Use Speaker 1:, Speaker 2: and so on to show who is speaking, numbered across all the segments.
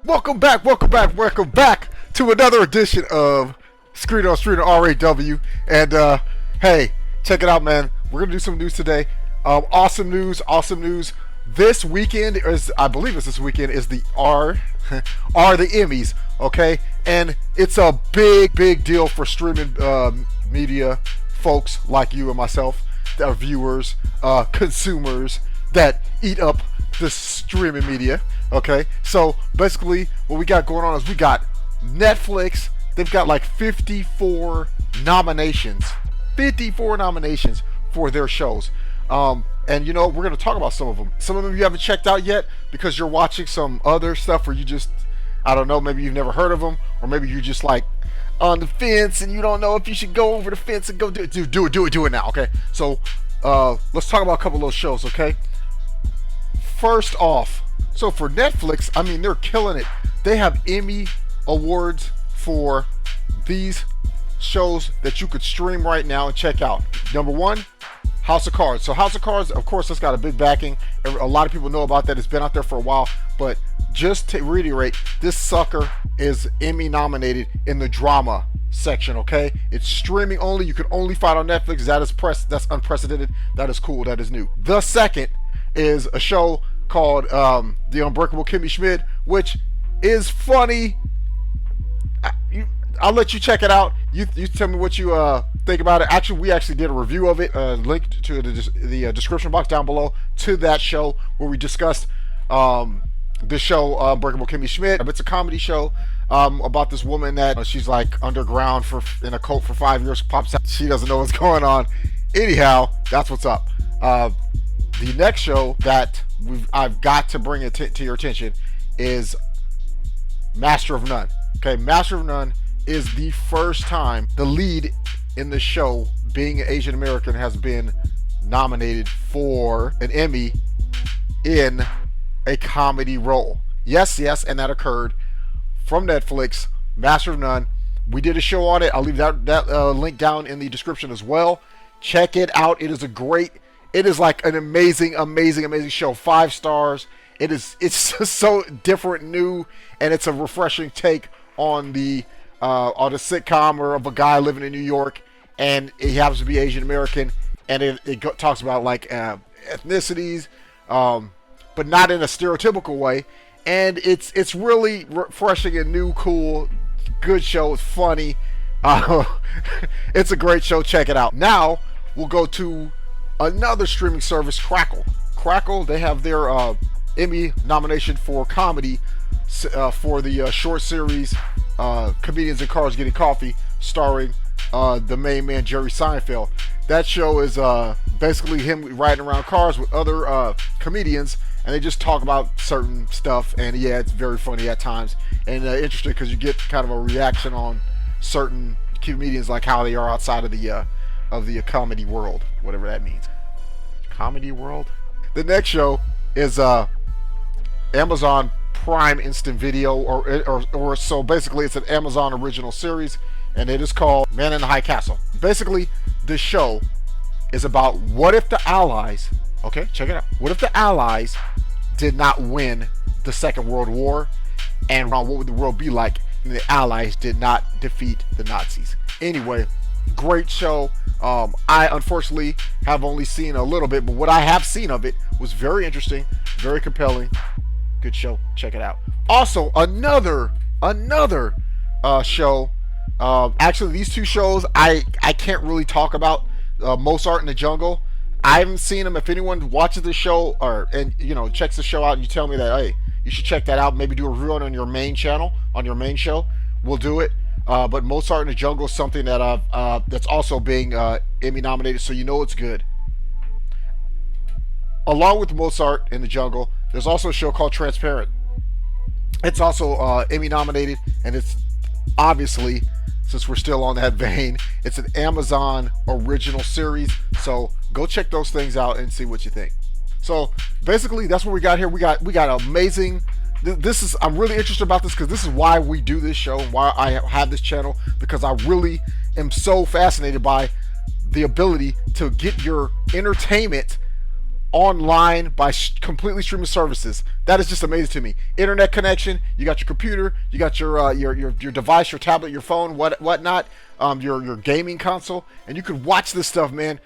Speaker 1: welcome back to another edition of ScreeningonStreamin RAW. And hey, check it out, man. We're gonna do some news today. Awesome news. This weekend is, I believe it's this weekend, is the the Emmys, okay? And it's a big deal for streaming media folks like you and myself, that are viewers, consumers that eat up the streaming media. Okay, so basically what we got going on is we got Netflix. They've got like 54 nominations for their shows. And you know, we're going to talk about some of them. Some of them you haven't checked out yet because you're watching some other stuff, or you just, I don't know, maybe you've never heard of them, or maybe you're just like on the fence and you don't know if you should go over the fence and go do it now. Okay, so let's talk about a couple of those shows. Okay, first off, so for Netflix, I mean, they're killing it. They have Emmy awards for these shows that you could stream right now and check out. Number one, House of Cards. So House of Cards, of course, it's got a big backing. A lot of people know about that. It's been out there for a while. But just to reiterate, this sucker is Emmy nominated in the drama section, okay? It's streaming only. You can only find on Netflix. That's unprecedented. That is cool. That is new. The second is a show called the Unbreakable Kimmy Schmidt, which is funny. I'll let you check it out. You tell me what you think about it. Actually, we did a review of it. Link to the description box down below to that show where we discussed the show Unbreakable Kimmy Schmidt. It's a comedy show about this woman that she's like underground in a cult for 5 years. Pops out, she doesn't know what's going on. Anyhow, that's what's up. The next show that I've got to bring it to your attention is Master of None. Okay, Master of None is the first time the lead in the show, being Asian American, has been nominated for an Emmy in a comedy role. Yes, and that occurred from Netflix. Master of None. We did a show on it. I'll leave that link down in the description as well. Check it out. It is like an amazing show. 5 stars. It's just so different, new, and it's a refreshing take on the sitcom or of a guy living in New York, and he happens to be Asian American, and it talks about like ethnicities, but not in a stereotypical way. And it's really refreshing and new, cool, good show. It's funny. It's a great show. Check it out. Now we'll go to another streaming service, Crackle. They have their Emmy nomination for comedy for the short series Comedians in Cars Getting Coffee, starring the main man Jerry Seinfeld. That show is basically him riding around cars with other comedians, and they just talk about certain stuff. And yeah, it's very funny at times, and interesting because you get kind of a reaction on certain comedians, like how they are outside of the comedy world, whatever that means. Comedy world. The next show is Amazon Prime Instant Video, or so basically it's an Amazon original series, and it is called Man in the High Castle. Basically, this show is about what if the Allies, okay, check it out. What if the Allies did not win the Second World War, and what would the world be like if the Allies did not defeat the Nazis? Anyway, great show. I unfortunately have only seen a little bit, but what I have seen of it was very interesting, very compelling. Good show. Check it out. Also, another show. Actually, these two shows I can't really talk about. Mozart and the Jungle. I haven't seen them. If anyone watches the show checks the show out, and you tell me that, hey, you should check that out. Maybe do a review on your main channel, on your main show. We'll do it. But Mozart and the Jungle is something that that's also being Emmy nominated, so you know it's good. Along with Mozart in the Jungle, there's also a show called Transparent. It's also Emmy nominated, and it's obviously, since we're still on that vein, it's an Amazon original series. So go check those things out and see what you think. So basically, that's what we got here. We got amazing. I'm really interested about this because this is why we do this show and why I have this channel, because I really am so fascinated by the ability to get your entertainment online by completely streaming services. That is just amazing to me. Internet connection. You got your computer. You got your device, your tablet, your phone, whatnot. Your gaming console, and you could watch this stuff, man.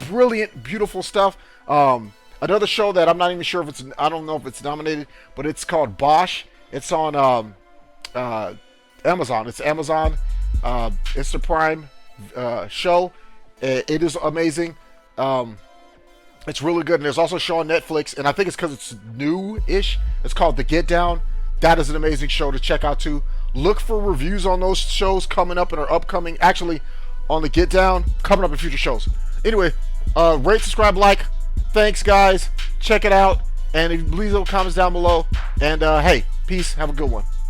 Speaker 1: Brilliant, beautiful stuff. Another show that I'm not even sure if it's, I don't know if it's nominated, but it's called Bosch. It's on Amazon. It's Amazon. It's the Prime show. It is amazing. It's really good. And there's also a show on Netflix, and I think it's because it's new-ish. It's called The Get Down. That is an amazing show to check out too. Look for reviews on those shows coming up and are upcoming. Actually, on The Get Down, coming up in future shows. Anyway, rate, subscribe, like. Thanks, guys. Check it out. And leave those comments down below. And hey, peace. Have a good one.